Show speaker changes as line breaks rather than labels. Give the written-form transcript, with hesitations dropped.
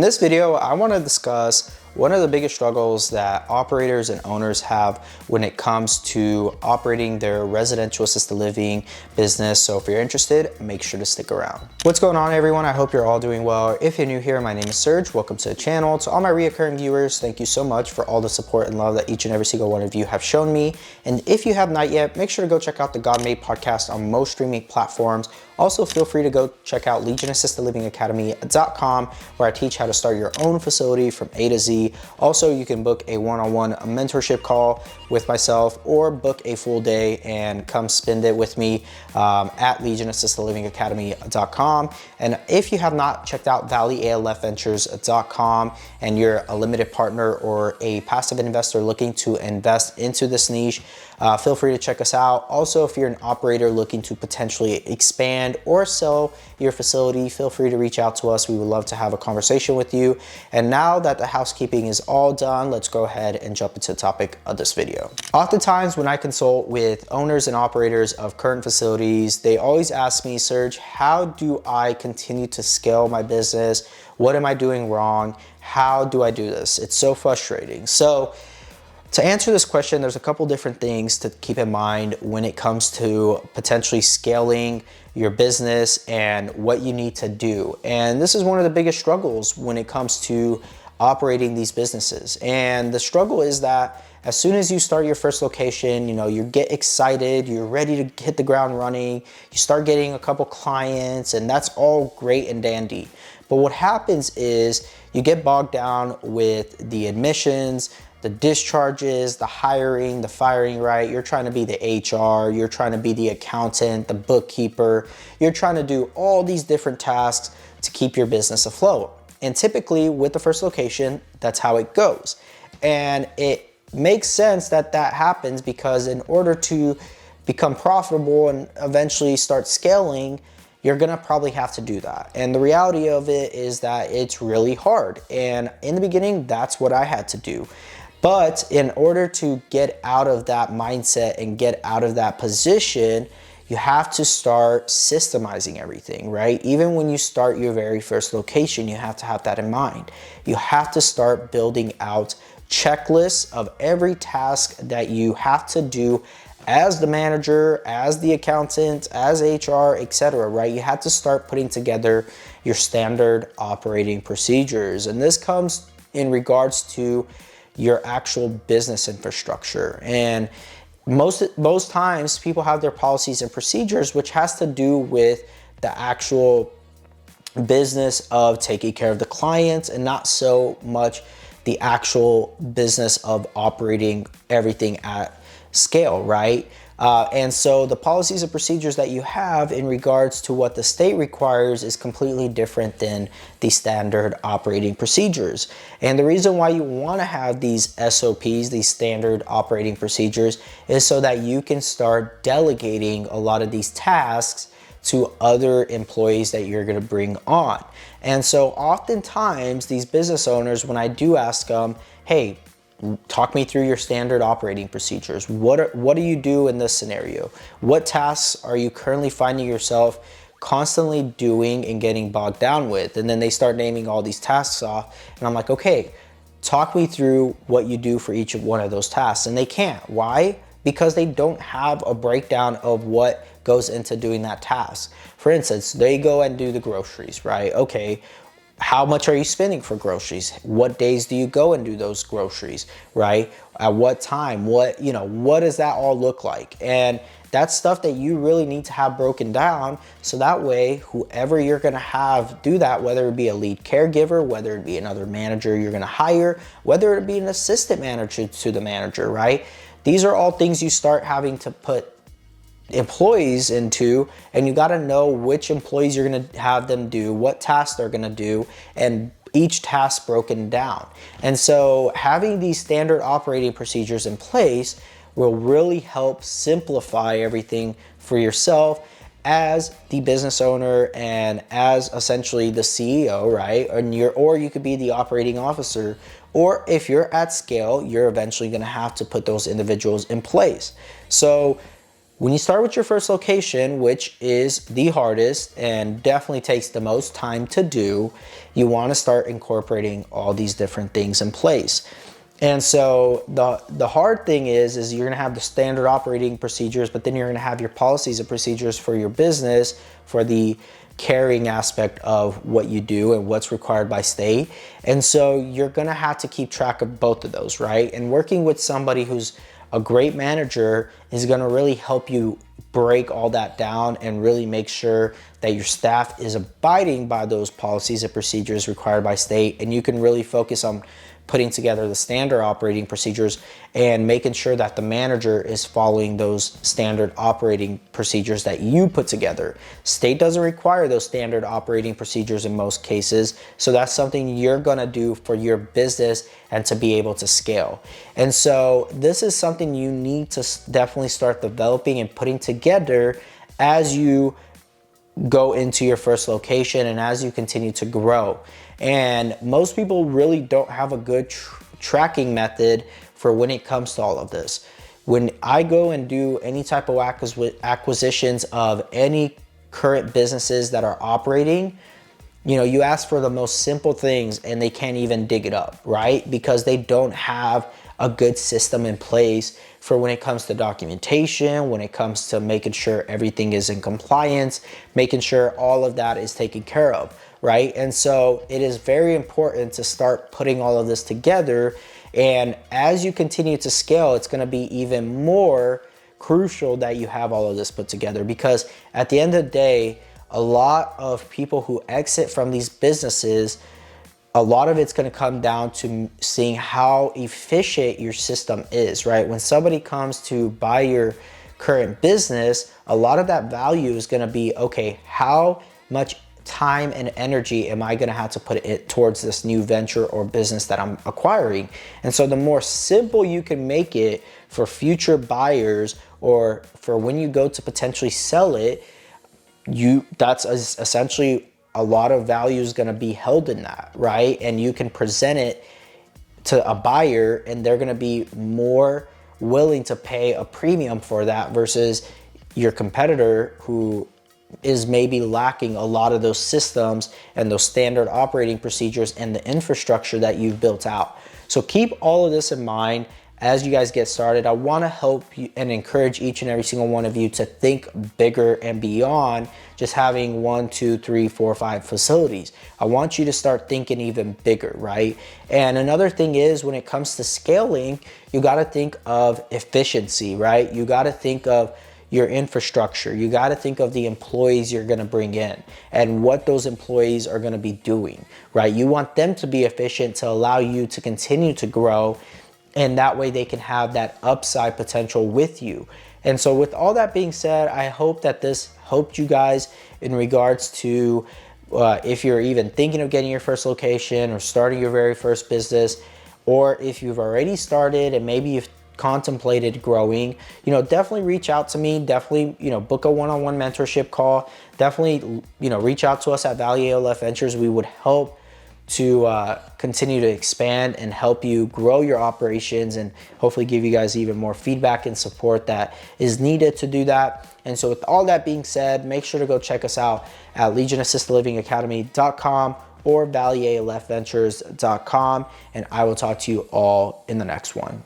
In this video, I want to discuss one of the biggest struggles that operators and owners have when it comes to operating their residential assisted living business. So if you're interested, make sure to stick around. What's going on, everyone? I hope you're all doing well. If you're new here, my name is Serge. Welcome to the channel. To all my reoccurring viewers, thank you so much for all the support and love that each and every single one of you have shown me. And if you have not yet, make sure to go check out the God Made podcast on most streaming platforms. Also, feel free to go check out LegionAssistedLivingAcademy.com, where I teach how to start your own facility from A to Z. Also, you can book a one-on-one mentorship call with myself or book a full day and come spend it with me at LegionAssistedLivingAcademy.com. And if you have not checked out ValleyALFVentures.com and you're a limited partner or a passive investor looking to invest into this niche, feel free to check us out. Also, if you're an operator looking to potentially expand or sell your facility, feel free to reach out to us. We would love to have a conversation with you. And now that the housekeeping is all done, let's go ahead and jump into the topic of this video. Oftentimes when I consult with owners and operators of current facilities, they always ask me, Serge, how do I continue to scale my business? What am I doing wrong? How do I do this? It's so frustrating. So to answer this question, there's a couple different things to keep in mind when it comes to potentially scaling your business and what you need to do. And this is one of the biggest struggles when it comes to operating these businesses. And the struggle is that as soon as you start your first location, you get excited, you're ready to hit the ground running, you start getting a couple clients, and that's all great and dandy. But what happens is you get bogged down with the admissions, the discharges, the hiring, the firing, right? You're trying to be the HR, you're trying to be the accountant, the bookkeeper. You're trying to do all these different tasks to keep your business afloat. And typically with the first location, that's how it goes. And it makes sense that that happens because in order to become profitable and eventually start scaling, you're gonna probably have to do that. And the reality of it is that it's really hard. And in the beginning, that's what I had to do. But in order to get out of that mindset and get out of that position, you have to start systemizing everything, right? Even when you start your very first location, you have to have that in mind. You have to start building out checklists of every task that you have to do as the manager, as the accountant, as HR, etc., right? You have to start putting together your standard operating procedures. And this comes in regards to your actual business infrastructure. And most times people have their policies and procedures, which has to do with the actual business of taking care of the clients and not so much the actual business of operating everything at scale, right? And so the policies and procedures that you have in regards to what the state requires is completely different than the standard operating procedures. And the reason why you want to have these SOPs, these standard operating procedures, is so that you can start delegating a lot of these tasks to other employees that you're going to bring on. And so oftentimes these business owners, when I do ask them, hey, talk me through your standard operating procedures. What do you do in this scenario? What tasks are you currently finding yourself constantly doing and getting bogged down with? And then they start naming all these tasks off. And I'm like, okay, talk me through what you do for each of one of those tasks. And they can't. Why? Because they don't have a breakdown of what goes into doing that task. For instance, they go and do the groceries, right? Okay, how much are you spending for groceries? What days do you go and do those groceries, right? At what time? What does that all look like? And that's stuff that you really need to have broken down, so that way whoever you're gonna have do that, whether it be a lead caregiver, whether it be another manager you're gonna hire, whether it be an assistant manager to the manager, right? These are all things you start having to put employees into, and you got to know which employees you're going to have them do, what tasks they're going to do, and each task broken down. And so having these standard operating procedures in place will really help simplify everything for yourself as the business owner and as essentially the CEO, right? Or you could be the operating officer, or if you're at scale, you're eventually going to have to put those individuals in place. So When you start with your first location, which is the hardest and definitely takes the most time to do, you want to start incorporating all these different things in place. And so the hard thing is you're gonna have the standard operating procedures, but then you're gonna have your policies and procedures for your business for the carrying aspect of what you do and what's required by state. And so you're gonna have to keep track of both of those, right? And working with somebody who's a great manager is gonna really help you break all that down and really make sure that your staff is abiding by those policies and procedures required by state, and you can really focus on putting together the standard operating procedures and making sure that the manager is following those standard operating procedures that you put together. State doesn't require those standard operating procedures in most cases, so that's something you're gonna do for your business and to be able to scale. And so this is something you need to definitely start developing and putting together as you go into your first location and as you continue to grow. And most people really don't have a good tracking method for when it comes to all of this. When I go and do any type of acquisitions of any current businesses that are operating, you know, you ask for the most simple things and they can't even dig it up, right? Because they don't have a good system in place for when it comes to documentation, when it comes to making sure everything is in compliance, making sure all of that is taken care of, right? And so it is very important to start putting all of this together. And as you continue to scale, it's gonna be even more crucial that you have all of this put together, because at the end of the day, a lot of people who exit from these businesses, a lot of it's going to come down to seeing how efficient your system is, right? When somebody comes to buy your current business, a lot of that value is going to be, okay, how much time and energy am I going to have to put it towards this new venture or business that I'm acquiring? And so the more simple you can make it for future buyers, or for when you go to potentially sell it, that's essentially a lot of value is going to be held in that, right? And you can present it to a buyer and they're going to be more willing to pay a premium for that versus your competitor who is maybe lacking a lot of those systems and those standard operating procedures and the infrastructure that you've built out. So keep all of this in mind as you guys get started. I want to help you and encourage each and every single one of you to think bigger and beyond just having 1, 2, 3, 4, 5 facilities. I want you to start thinking even bigger, right? And another thing is, when it comes to scaling, you got to think of efficiency, right? You got to think of your infrastructure. You got to think of the employees you're going to bring in and what those employees are going to be doing, right? You want them to be efficient to allow you to continue to grow, and that way they can have that upside potential with you. And so with all that being said, I hope that this helped you guys in regards to if you're even thinking of getting your first location or starting your very first business, or if you've already started and maybe you've contemplated growing, you know, definitely reach out to me. Definitely, you know, book a one-on-one mentorship call. Definitely, you know, reach out to us at Valley ALF Ventures. We would help to continue to expand and help you grow your operations, and hopefully give you guys even more feedback and support that is needed to do that. And so with all that being said, make sure to go check us out at legionassistedlivingacademy.com or valleyalfventures.com, and I will talk to you all in the next one.